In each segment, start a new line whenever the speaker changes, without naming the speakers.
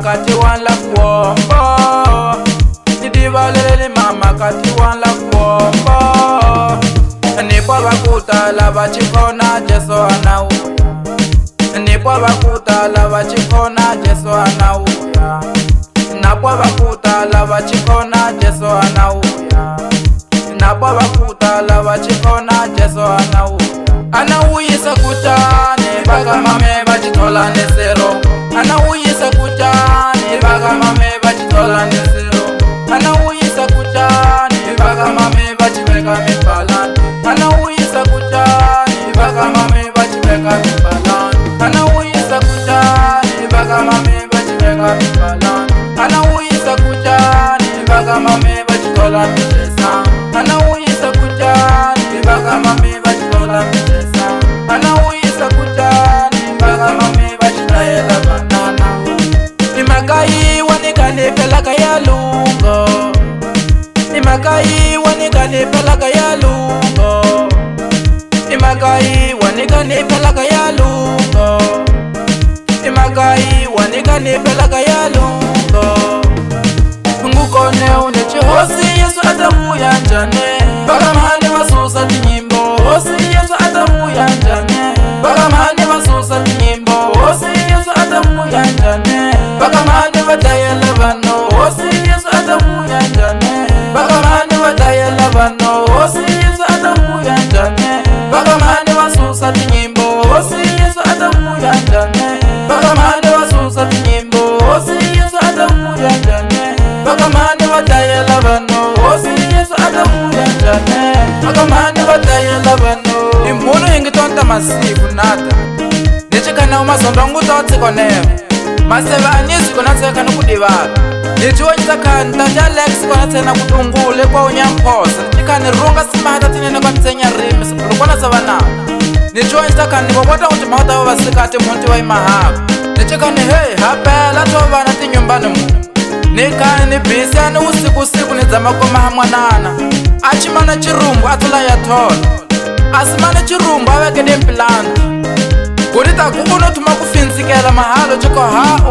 kati wan la kuombo Ni diva lele mama kati wan la kuombo Ni kwa bakuta lava chikona Jesu anauya Ni kwa bakuta lava chikona Jesu anauya Na kwa bakuta lava chikona Jesu anauya Na kwa bakuta lava chikona Jesu anauya Anawuyisa kutani baga mame bachitola nesero Anawuyisa kutani baga mame bachitola nesero Anawuyisa kutani baga mame bachiveka mipalani Anawuyisa kutani baga mame bachiveka mipalani Anawuyisa kutani baga mame bachiveka mipalani Anawuyisa kutani baga mame bachitola misesa Anawuyisa kutani baga mame bachitola misesa Anawuyisa kutani baga mame bachitayela banana Imagai wanikane pelaga ya lungo Imagai wanikane pelaga ya lungo Imagai wanikane pelaga ya lungo Imagai wanikane pelaga ya lungo Ngukone uneche hosi Yesu atamuya njane Baga mahane masusa tinyimbo Hosi Yesu atamuya njane Baga mahane masusa tinyimbo Hosi Yesu atamuya njane Baga mahane watayela vano Hosi Yesu atamuya njane Baga mahane watayela vano Hosi Yesu atamuya njane Baga mahane masusa tinyimbo Hosi Yesu atamuya njane Baga mahane masusa tinyimbo Hosi Yesu atamuya njane Baga mahane watayela vano Hosi Yesu atamuya njane Baga mahane watayela vano Imhulu hingitonta masiku nada Nichikana umasondo ngutotsi konevo Maseve anyisi konatseka nukudivaka Nichiwonyisa kanta jalexi konatsena kutungule kwa unyamposa Nichikani runga simahata tinene kwa mtsenya rimi Sipulukona savanao Nichiwonyisa kani nibobota kuti mahota wasikati mhunti wa imahaka Nichikani hei hapela tovana tinyumbani mu Nikani nibisi ani usiku nizama kumaha mwanana Achimana chirumbu atula ya tola Asimane chirumbu awekede mpilanda Kurita kuuno tuma kufinzikela mahalo chiko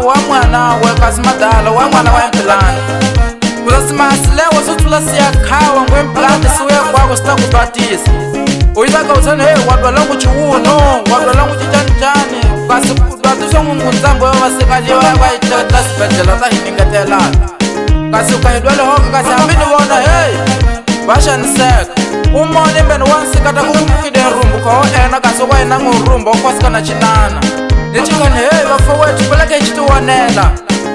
wa mwana wekasimadala wa mwana wa mpilanda Kuzasima hasilewa sutula siya kawa ngwe mpilanda siwe kwako sita kubatisa Uitaka utane hei wadwalangu chiuno wadwalangu chichanchani Kasi kudwatuswa mungu nzambo wewa sikaliwa kwa ichata sipetela tahiningetelala Kasi ukahidwele hoka kasi ambini wona hei Basha niseka Umone mbeni wansikata kukumukide rumbu Kwa ena kasokwa inangu rumbu Okwasika na chinana Nichikani hei wafowetu peleke ichitu wanela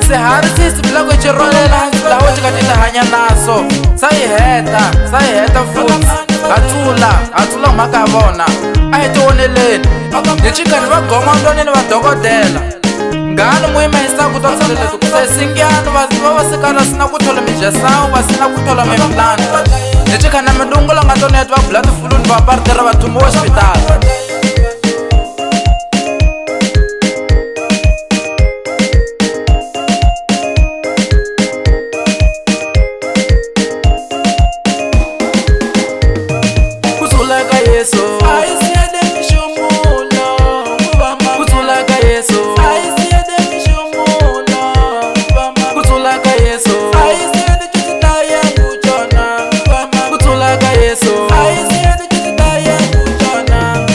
Sihari sisi peleke ichirolela Hansila hochi katita hanya naso Sai heta futi Atula umakavona Aheti woneleni Nichikani wagoma ndonini wadogodela Ngani muhima hisaku tosalele tukusesingianu Wasikata sina kutola mijesau Wasina kutola mimplani Nichikana medungula ngatonetu wa blood fuluni wa partera wa tumu hospital Kutulaka Yesu Aisiede mishumulo Kutulaka Yesu Aisiede mishumulo Kutulaka Yesu Aisiede chititaya kuchona Kutulaka Yesu Aisiede chititaya kuchona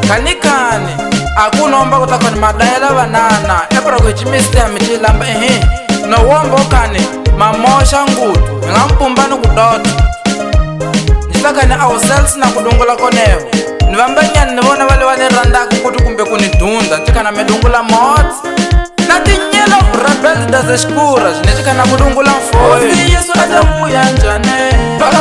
Kanikani akunomba kutakoni madayela banana Epra kuchimiste hamichilamba No wombo kani mamosha ngutu Ngampumbani kudota Nisakani ourselves na kudungula konevo Nivambanyani nivona wale wane randaku kutu kumbe kunidunda Nchikana medungula mot Natinyelo rebel daze shkura Nchikana kudungula mfoyo Yesu atamuya njane Baka